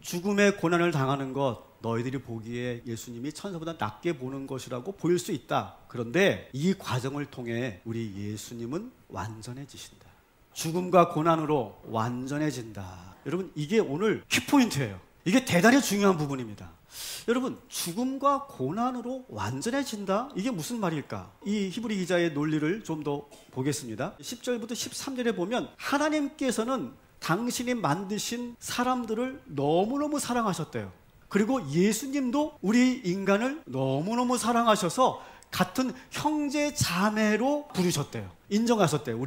죽음의 고난을 당하는 것, 너희들이 보기에 예수님이 천사보다 낮게 보는 것이라고 보일 수 있다. 그런데 이 과정을 통해 우리 예수님은 완전해지신다. 죽음과 고난으로 완전해진다. 여러분, 이게 오늘 키포인트예요. 이게 대단히 중요한 부분입니다. 여러분, 죽음과 고난으로 완전해진다? 이게 무슨 말일까? 이 히브리 기자의 논리를 좀 더 보겠습니다. 10절부터 13절에 보면 하나님께서는 당신이 만드신 사람들을 너무너무 사랑하셨대요. 그리고 예수님도 우리 인간을 너무너무 사랑하셔서 같은 형제 자매로 부르셨대요. 인정하셨대요.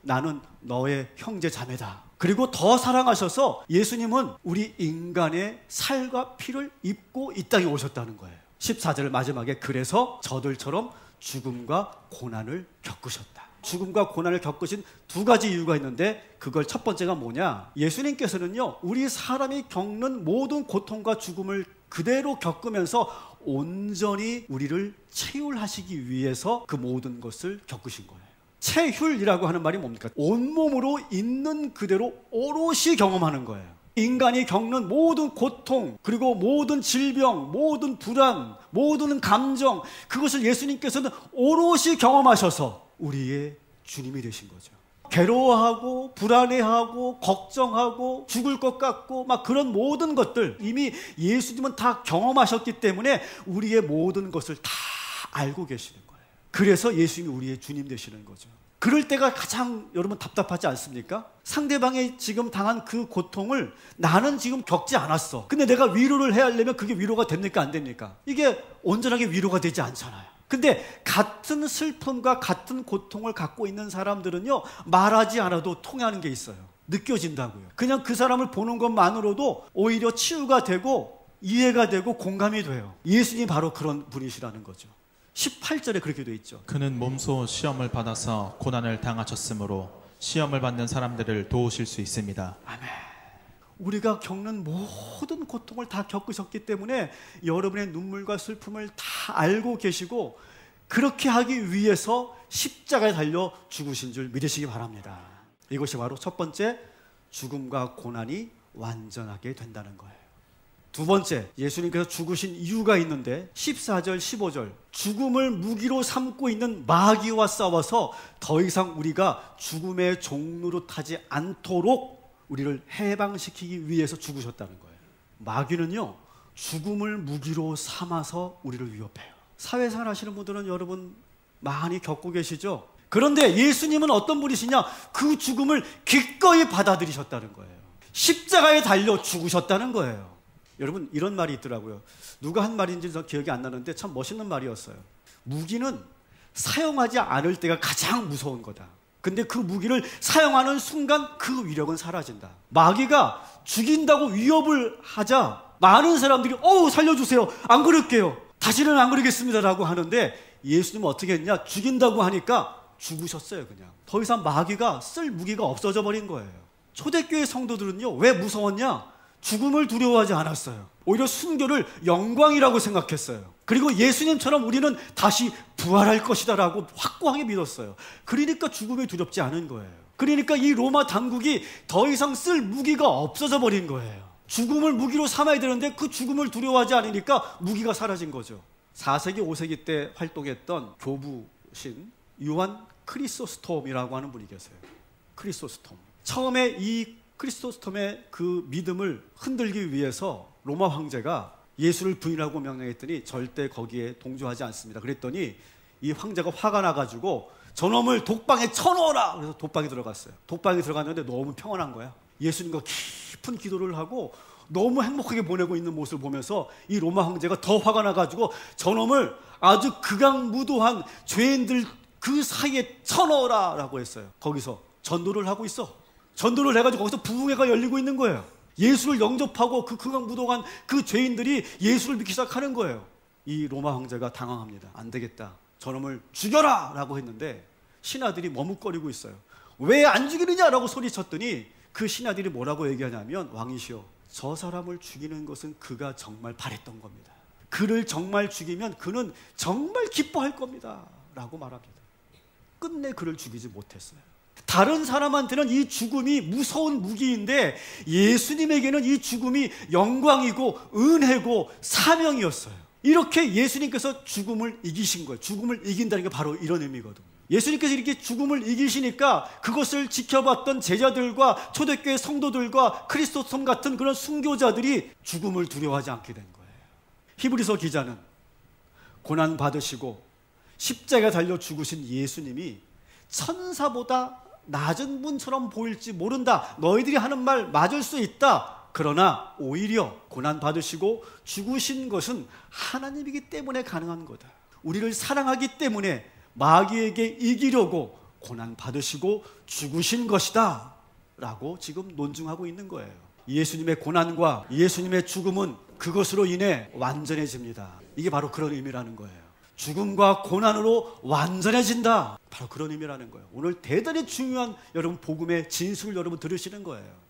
나는 너의 형제 자매다. 그리고 더 사랑하셔서 예수님은 우리 인간의 살과 피를 입고 이 땅에 오셨다는 거예요. 14절 마지막에 그래서 저들처럼 죽음과 고난을 겪으셨다. 죽음과 고난을 겪으신 두 가지 이유가 있는데 그걸 첫 번째가 뭐냐? 예수님께서는요, 우리 사람이 겪는 모든 고통과 죽음을 그대로 겪으면서 온전히 우리를 체휼하시기 위해서 그 모든 것을 겪으신 거예요. 체휼이라고 하는 말이 뭡니까? 온몸으로 있는 그대로 오롯이 경험하는 거예요. 인간이 겪는 모든 고통, 그리고 모든 질병, 모든 불안, 모든 감정, 그것을 예수님께서는 오롯이 경험하셔서 우리의 주님이 되신 거죠. 괴로워하고 불안해하고 걱정하고 죽을 것 같고 막 그런 모든 것들 이미 예수님은 다 경험하셨기 때문에 우리의 모든 것을 다 알고 계시는 거예요. 그래서 예수님이 우리의 주님 되시는 거죠. 그럴 때가 가장 여러분 답답하지 않습니까? 상대방이 지금 당한 그 고통을 나는 지금 겪지 않았어. 근데 내가 위로를 해야 하려면 그게 위로가 됩니까? 안 됩니까? 이게 온전하게 위로가 되지 않잖아요. 근데 같은 슬픔과 같은 고통을 갖고 있는 사람들은요, 말하지 않아도 통하는 게 있어요. 느껴진다고요. 그냥 그 사람을 보는 것만으로도 오히려 치유가 되고 이해가 되고 공감이 돼요. 예수님이 바로 그런 분이시라는 거죠. 18절에 그렇게 돼 있죠. 그는 몸소 시험을 받아서 고난을 당하셨으므로 시험을 받는 사람들을 도우실 수 있습니다. 아멘. 우리가 겪는 모든 고통을 다 겪으셨기 때문에 여러분의 눈물과 슬픔을 다 알고 계시고 그렇게 하기 위해서 십자가에 달려 죽으신 줄 믿으시기 바랍니다. 이것이 바로 첫 번째, 죽음과 고난이 완전하게 된다는 거예요. 두 번째, 예수님께서 죽으신 이유가 있는데 14절 15절 죽음을 무기로 삼고 있는 마귀와 싸워서 더 이상 우리가 죽음의 종로로 타지 않도록 우리를 해방시키기 위해서 죽으셨다는 거예요. 마귀는요, 죽음을 무기로 삼아서 우리를 위협해요. 사회생활 하시는 분들은 여러분 많이 겪고 계시죠? 그런데 예수님은 어떤 분이시냐? 그 죽음을 기꺼이 받아들이셨다는 거예요. 십자가에 달려 죽으셨다는 거예요. 여러분, 이런 말이 있더라고요. 누가 한 말인지 저 기억이 안 나는데 참 멋있는 말이었어요. 무기는 사용하지 않을 때가 가장 무서운 거다. 근데 그 무기를 사용하는 순간 그 위력은 사라진다. 마귀가 죽인다고 위협을 하자 많은 사람들이 살려주세요, 안 그럴게요, 다시는 안 그러겠습니다 라고 하는데 예수님은 어떻게 했냐? 죽인다고 하니까 죽으셨어요. 그냥 더 이상 마귀가 쓸 무기가 없어져 버린 거예요. 초대교회 성도들은요, 왜 무서웠냐? 죽음을 두려워하지 않았어요. 오히려 순교를 영광이라고 생각했어요. 그리고 예수님처럼 우리는 다시 부활할 것이다 라고 확고하게 믿었어요. 그러니까 죽음이 두렵지 않은 거예요. 그러니까 이 로마 당국이 더 이상 쓸 무기가 없어져 버린 거예요. 죽음을 무기로 삼아야 되는데 그 죽음을 두려워하지 않으니까 무기가 사라진 거죠. 4세기 5세기 때 활동했던 교부신 요한 크리소스톰이라고 하는 분이 계세요. 크리소스톰. 처음에 이 크리스토스톰의 그 믿음을 흔들기 위해서 로마 황제가 예수를 부인하고 명령했더니 절대 거기에 동조하지 않습니다. 그랬더니 이 황제가 화가 나가지고 저놈을 독방에 쳐넣어라! 그래서 독방에 들어갔어요. 독방에 들어갔는데 너무 평안한 거야. 예수님과 깊은 기도를 하고 너무 행복하게 보내고 있는 모습을 보면서 이 로마 황제가 더 화가 나가지고 저놈을 아주 극악무도한 죄인들 그 사이에 쳐넣어라! 라고 했어요. 거기서 전도를 하고 있어. 전도를 해가지고 거기서 부흥회가 열리고 있는 거예요. 예수를 영접하고 그 극악무도한 그 죄인들이 예수를 믿기 시작하는 거예요. 이 로마 황제가 당황합니다. 안 되겠다, 저놈을 죽여라! 라고 했는데 신하들이 머뭇거리고 있어요. 왜 안 죽이느냐라고 소리쳤더니 그 신하들이 뭐라고 얘기하냐면, 왕이시여, 저 사람을 죽이는 것은 그가 정말 바랬던 겁니다. 그를 정말 죽이면 그는 정말 기뻐할 겁니다 라고 말합니다. 끝내 그를 죽이지 못했어요. 다른 사람한테는 이 죽음이 무서운 무기인데 예수님에게는 이 죽음이 영광이고 은혜고 사명이었어요. 이렇게 예수님께서 죽음을 이기신 거예요. 죽음을 이긴다는 게 바로 이런 의미거든요. 예수님께서 이렇게 죽음을 이기시니까 그것을 지켜봤던 제자들과 초대교회 성도들과 크리스토섬 같은 그런 순교자들이 죽음을 두려워하지 않게 된 거예요. 히브리서 기자는 고난 받으시고 십자가에 달려 죽으신 예수님이 천사보다 낮은 분처럼 보일지 모른다. 너희들이 하는 말 맞을 수 있다. 그러나 오히려 고난 받으시고 죽으신 것은 하나님이기 때문에 가능한 거다. 우리를 사랑하기 때문에 마귀에게 이기려고 고난 받으시고 죽으신 것이다 라고 지금 논증하고 있는 거예요. 예수님의 고난과 예수님의 죽음은 그것으로 인해 완전해집니다. 이게 바로 그런 의미라는 거예요. 죽음과 고난으로 완전해진다. 바로 그런 의미라는 거예요. 오늘 대단히 중요한 여러분 복음의 진수를 여러분 들으시는 거예요.